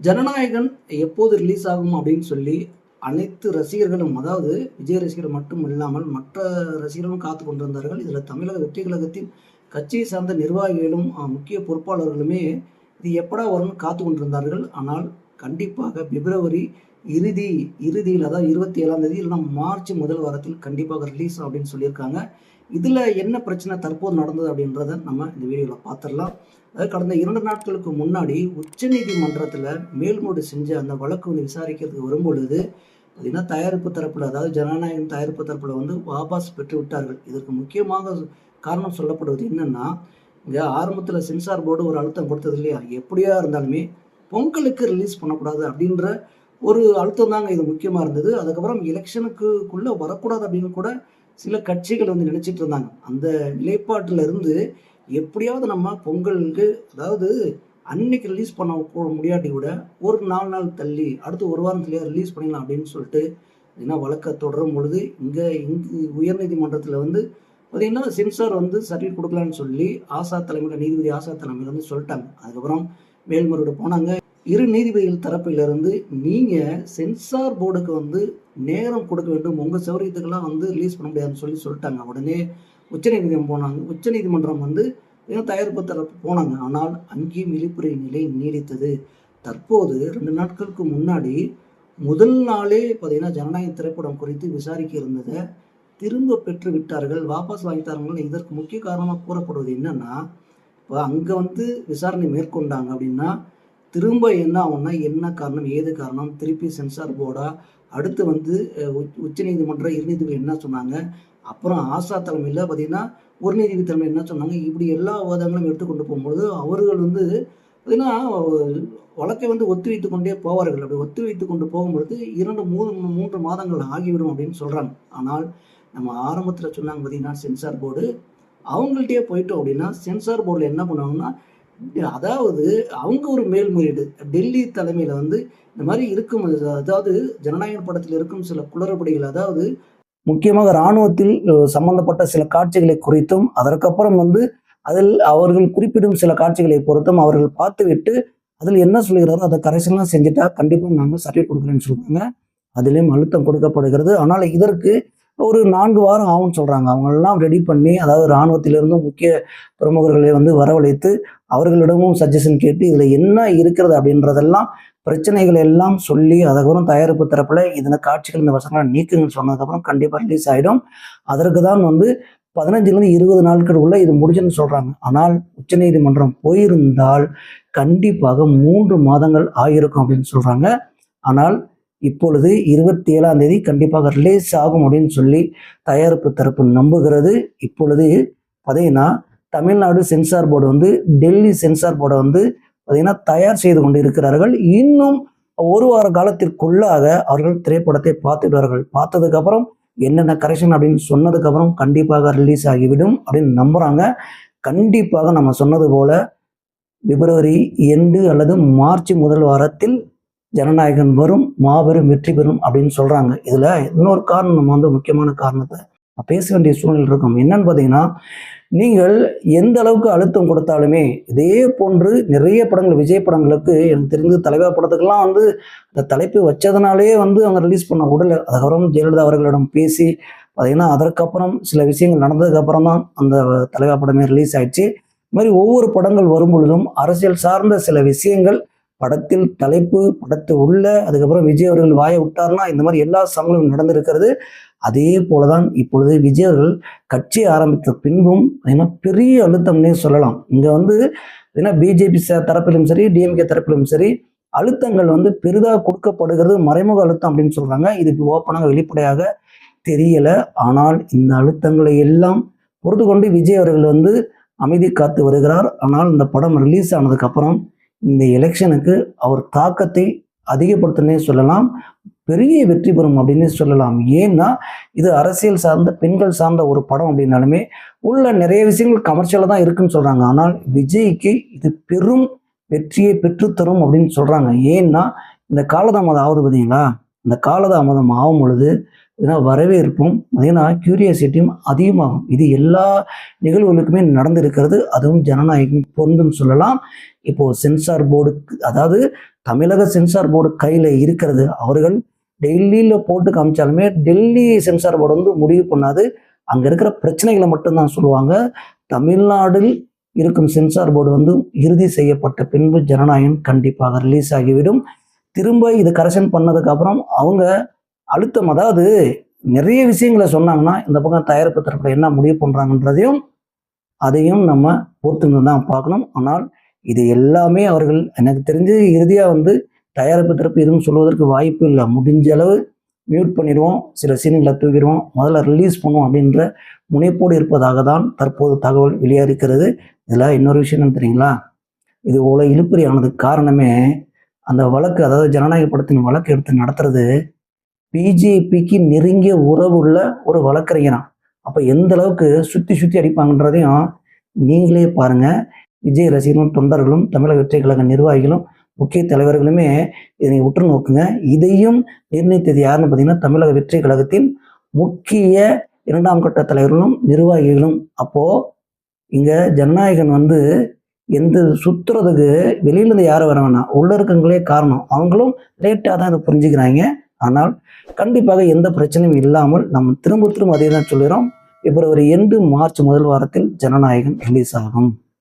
ஜனநாயகன் எப்போது ரிலீஸ் ஆகும் அப்படின்னு சொல்லி அனைத்து ரசிகர்களும், அதாவது விஜய் ரசிகர்கள் மட்டும் இல்லாமல் மற்ற ரசிகர்களும் காத்து கொண்டிருந்தார்கள். இதில் தமிழக வெற்றி கழகத்தின் கட்சியை சார்ந்த நிர்வாகிகளும் முக்கிய பொறுப்பாளர்களுமே இது எப்படா வரும்னு காத்து கொண்டிருந்தார்கள். ஆனால் கண்டிப்பாக பிப்ரவரி இறுதியில், அதாவது 27ஆம் தேதி இல்லைனா மார்ச் முதல் வாரத்தில் கண்டிப்பாக ரிலீஸ் அப்படின்னு சொல்லியிருக்காங்க. இதில் என்ன பிரச்சனை தற்போது நடந்தது அப்படின்றத நம்ம இந்த வீடியோவில் பார்த்துடலாம். அதாவது கடந்த 2 நாட்களுக்கு முன்னாடி உச்சநீதிமன்றத்தில் மேல்முறையீடு செஞ்ச அந்த வழக்கு வந்து விசாரிக்கிறதுக்கு வரும்பொழுது பார்த்தீங்கன்னா, தயாரிப்பு தரப்பில், அதாவது ஜனநாயகம் தயாரிப்பு தரப்பில் வந்து வாபஸ் பெற்று விட்டார்கள். இதற்கு முக்கியமாக காரணம் சொல்லப்படுவது என்னன்னா, இங்கே ஆரம்பத்தில் சென்சார் போர்டு ஒரு அழுத்தம் கொடுத்தது இல்லையா, எப்படியா இருந்தாலுமே பொங்கலுக்கு ரிலீஸ் பண்ணக்கூடாது அப்படின்ற ஒரு அழுத்தம் தாங்க இது முக்கியமாக இருந்தது. அதுக்கப்புறம் எலெக்ஷனுக்குள்ளே வரக்கூடாது அப்படின்னு கூட சில கட்சிகள் வந்து நினைச்சிட்டு இருந்தாங்க. அந்த நிலைப்பாட்டில் இருந்து எப்படியாவது நம்ம பொங்கலுக்கு, அதாவது அன்னைக்கு ரிலீஸ் பண்ண முடியாட்டி கூட ஒரு 4 நாள் தள்ளி அடுத்து ஒரு வாரத்துலேயே ரிலீஸ் பண்ணிடலாம் அப்படின்னு சொல்லிட்டு ஏன்னா வழக்கை தொடரும் பொழுது இங்கே உயர்நீதிமன்றத்தில் வந்து பார்த்தீங்கன்னா சென்சார் வந்து சர்டிஃபிகேட் கொடுக்கலான்னு சொல்லி நீதிபதி ஆசாத் தலைமையில் வந்து சொல்லிட்டாங்க. அதுக்கப்புறம் மேல்முறையீடு போனாங்க. இரு நீதிபதிகள் தரப்பிலிருந்து நீங்கள் சென்சார் போர்டுக்கு வந்து நேரம் கொடுக்க வேண்டும், உங்கள் சௌரியத்துக்கெல்லாம் வந்து ரிலீஸ் பண்ண முடியாதுன்னு சொல்லிட்டாங்க. உடனே உச்சநீதிமன்றம் வந்து தயாரிப்பு தரப்பு போனாங்க. ஆனால் அங்கேயும் இழிப்புரை நிலை நீடித்தது. தற்போது 2 நாட்களுக்கு முன்னாடி முதல் நாளே பார்த்தீங்கன்னா ஜனநாயக திரைப்படம் குறித்து விசாரிக்க இருந்ததை திரும்ப பெற்று விட்டார்கள், வாபஸ் வாங்கித்தார்கள். இதற்கு முக்கிய காரணமாக கூறப்படுவது என்னன்னா, இப்போ அங்கே வந்து விசாரணை மேற்கொண்டாங்க அப்படின்னா திரும்ப என்ன ஆகும்னா, என்ன காரணம் ஏது காரணம், திருப்பி சென்சார் போர்டா, அடுத்து வந்து உச்சநீதிமன்ற நீதிபதி என்ன சொன்னாங்க, அப்புறம் ஆசாத் தலைமையில் பார்த்தீங்கன்னா ஒரு நீதிபதி தலைமை என்ன சொன்னாங்க, இப்படி எல்லா வாதங்களும் எடுத்துக்கொண்டு போகும்போது அவர்கள் வந்து பார்த்தீங்கன்னா வழக்கை வந்து ஒத்தி வைத்து கொண்டே போவார்கள். அப்படி ஒத்தி வைத்து கொண்டு போகும்பொழுது 2-3 மாதங்கள் ஆகிவிடும் அப்படின்னு சொல்கிறாங்க. ஆனால் நம்ம ஆரம்பத்தில் சொன்னாங்க பார்த்தீங்கன்னா சென்சார் போர்டு, அவங்கள்ட்டே போயிட்டோம் அப்படின்னா சென்சார் போர்டில் என்ன பண்ணுவாங்கன்னா, அதாவது அவங்க ஒரு மேல்முறையீடு டெல்லி தலைமையில் வந்து இந்த மாதிரி இருக்கும், அதாவது ஜனநாயக படத்தில் இருக்கும் சில குளறுபடிகள், அதாவது முக்கியமாக இராணுவத்தில் சம்பந்தப்பட்ட சில காட்சிகளை குறித்தும் அதற்கப்புறம் வந்து அதில் அவர்கள் குறிப்பிடும் சில காட்சிகளை பொறுத்தும் அவர்கள் பார்த்துவிட்டு அதில் என்ன சொல்லுகிறாரோ அதை கரெக்ஷன்லாம் செஞ்சுட்டா கண்டிப்பாக நாங்கள் சர்டிஃபிகேட் கொடுக்குறேன்னு சொல்கிறாங்க. அதிலையும் அழுத்தம் கொடுக்கப்படுகிறது. ஆனால் இதற்கு ஒரு 4 வாரம் ஆகும்னு சொல்கிறாங்க. அவங்களெல்லாம் ரெடி பண்ணி, அதாவது இராணுவத்திலிருந்தும் முக்கிய பிரமுகர்களை வந்து வரவழைத்து அவர்களிடமும் சஜஷன் கேட்டு இதில் என்ன இருக்கிறது அப்படின்றதெல்லாம் பிரச்சனைகள் எல்லாம் சொல்லி அதுக்கப்புறம் தயாரிப்பு தரப்பில் இந்த காட்சிகள் இந்த வசங்களை நீக்குங்கன்னு சொன்னதுக்கப்புறம் கண்டிப்பாக ரிலீஸ் ஆகிடும். அதற்கு தான் வந்து 15லேருந்து 20 நாட்களுக்குள்ள இது முடிஞ்சுன்னு சொல்கிறாங்க. ஆனால் உச்சநீதிமன்றம் போயிருந்தால் கண்டிப்பாக 3 மாதங்கள் ஆகியிருக்கும் அப்படின்னு சொல்கிறாங்க. ஆனால் இப்பொழுது 27ஆம் தேதி கண்டிப்பாக ரிலீஸ் ஆகும் அப்படின்னு சொல்லி தயாரிப்பு தரப்பு நம்புகிறது. இப்பொழுது பார்த்தீங்கன்னா தமிழ்நாடு சென்சார் போர்டு வந்து டெல்லி சென்சார் போர்டை வந்து பார்த்தீங்கன்னா தயார் செய்து கொண்டு இருக்கிறார்கள். இன்னும் ஒரு வார காலத்திற்குள்ளாக அவர்கள் திரைப்படத்தை பார்த்துடுவார்கள். பார்த்ததுக்கப்புறம் என்னென்ன கரெக்ஷன் அப்படின்னு சொன்னதுக்கப்புறம் கண்டிப்பாக ரிலீஸ் ஆகிவிடும் அப்படின்னு நம்புகிறாங்க. கண்டிப்பாக நம்ம சொன்னது போல பிப்ரவரி எண்டு அல்லது மார்ச் முதல் வாரத்தில் ஜனநாயகன் வரும், மாபெரும் வெற்றி பெறும் அப்படின்னு சொல்கிறாங்க. இதில் இன்னொரு காரணம், நம்ம வந்து முக்கியமான காரணத்தை பேச வேண்டிய சூழ்நிலை இருக்கும். என்னன்னு பார்த்தீங்கன்னா, நீங்கள் எந்த அளவுக்கு அழுத்தம் கொடுத்தாலுமே இதே போன்று நிறைய படங்கள், விஜய் படங்களுக்கு எனக்கு தெரிஞ்சு தலைவா படத்துக்கெல்லாம் வந்து இந்த தலைப்பு வச்சதுனாலே வந்து அவங்க ரிலீஸ் பண்ண விடலை. அதுக்கப்புறம் ஜெயலலிதா அவர்களிடம் பேசி பார்த்தீங்கன்னா அதற்கப்புறம் சில விஷயங்கள் நடந்ததுக்கப்புறம் தான் அந்த தலைவா படமே ரிலீஸ் ஆயிடுச்சு. இது மாதிரி ஒவ்வொரு படங்கள் வரும் பொழுதும் அரசியல் சார்ந்த சில விஷயங்கள் படத்தில் தலைப்பு, படத்தை உள்ள, அதுக்கப்புறம் விஜய் அவர்கள் வாயை விட்டார்னா இந்த மாதிரி எல்லா சமயங்களும் நடந்திருக்கிறது. அதே போலதான் இப்பொழுது விஜய் அவர்கள் கட்சி ஆரம்பித்த பின்பும் பெரிய அழுத்தம்னே சொல்லலாம். இங்கே வந்து பிஜேபி தரப்பிலும் சரி, டிஎம்கே தரப்பிலும் சரி அழுத்தங்கள் வந்து பெரிதாக கொடுக்கப்படுகிறது. மறைமுக அழுத்தம் அப்படின்னு சொல்றாங்க. இதுக்கு ஓப்பனாக வெளிப்படையாக தெரியல. ஆனால் இந்த அழுத்தங்களை எல்லாம் பொறுத்து கொண்டு விஜய் அவர்கள் வந்து அமைதி காத்து வருகிறார். ஆனால் இந்த படம் ரிலீஸ் ஆனதுக்கு அப்புறம் இந்த எலெக்ஷனுக்கு அவர் தாக்கத்தை அதிகப்படுத்தனே சொல்லலாம், பெரிய வெற்றி பெறும் அப்படின்னு சொல்லலாம். ஏன்னா இது அரசியல் சார்ந்த, பெண்கள் சார்ந்த ஒரு படம் அப்படின்னாலுமே உள்ள நிறைய விஷயங்கள் கமர்ஷியலாக தான் இருக்குன்னு சொல்றாங்க. ஆனால் விஜய்க்கு இது பெரும் வெற்றியை பெற்றுத்தரும் அப்படின்னு சொல்றாங்க. ஏன்னா இந்த காலதாமதம் ஆகுது பார்த்தீங்களா, இந்த காலதாமதம் ஆகும் பொழுது ஏன்னா வரவேற்பும் அதேனா கியூரியாசிட்டியும் அதிகமாகும். இது எல்லா நிகழ்வுகளுக்குமே நடந்திருக்கிறது. அதுவும் ஜனநாயகம் பொருந்துன்னு சொல்லலாம். இப்போ சென்சார் போர்டு, அதாவது தமிழக சென்சார் போர்டு கையில் இருக்கிறது. அவர்கள் டெல்லியில் போட்டு காமிச்சாலுமே டெல்லி சென்சார் போர்டு வந்து முடிவு பண்ணாது. அங்கே இருக்கிற பிரச்சனைகளை மட்டும்தான் சொல்லுவாங்க. தமிழ்நாட்டில் இருக்கும் சென்சார் போர்டு வந்து இறுதி செய்யப்பட்ட பின்பு ஜனநாயகம் கண்டிப்பாக ரிலீஸ் ஆகிவிடும். திரும்ப இது கரெக்ஷன் பண்ணதுக்கு அப்புறம் அவங்க அழுத்தம், அதாவது நிறைய விஷயங்களை சொன்னாங்கன்னா இந்த பக்கம் தயாரிப்பு தரப்புல என்ன முடிவு பண்றாங்கன்றதையும் அதையும் நம்ம பொறுத்து தான் பார்க்கணும். ஆனால் இது எல்லாமே அவர்கள் எனக்கு தெரிஞ்சு இறுதியா வந்து தயாரிப்பு தரப்பு எதுவும் சொல்வதற்கு வாய்ப்பு இல்லை. முடிஞ்ச அளவு மியூட் பண்ணிடுவோம், சில சீன்களை தூக்கிடுவோம், முதல்ல ரிலீஸ் பண்ணுவோம் அப்படின்ற முனைப்போடு இருப்பதாக தான் தற்போது தகவல் வெளியாகிறது. இதில் இன்னொரு விஷயம் என்ன தெரியுங்களா, இது போல இழுபறி ஆனதுக்கு காரணமே அந்த வழக்கு, அதாவது ஜனநாயக படத்தின் வழக்கு எடுத்து நடத்துறது பிஜேபிக்கு நெருங்கிய உறவுள்ள ஒரு வழக்கறிஞரான். அப்போ எந்த அளவுக்கு சுற்றி சுற்றி அடிப்பாங்கன்றதையும் நீங்களே பாருங்க. விஜய் ரசிகர்களும் தொண்டர்களும் தமிழக வெற்றி கழக நிர்வாகிகளும் முக்கிய தலைவர்களுமே இதனை உற்று நோக்குங்க. இதையும் நிர்ணயித்தது யாருன்னு பார்த்தீங்கன்னா தமிழக வெற்றி கழகத்தின் முக்கிய 2ஆம் கட்ட தலைவர்களும் நிர்வாகிகளும். அப்போ இங்க ஜனநாயகன் வந்து எந்த சுத்துறதுக்கு வெளியிலேருந்து யாரும் வர வேணாம், உள்ள இருக்கவங்களே காரணம். அவங்களும் லேட்டாக தான் இதை புரிஞ்சுக்கிறாங்க. ஆனால் கண்டிப்பாக எந்த பிரச்சனையும் இல்லாமல் நம்ம திரும்ப அதே தான் சொல்லுறோம். பிப்ரவரி 2 மார்ச் முதல் வாரத்தில் ஜனநாயகன் ரிலீஸ் ஆகும்.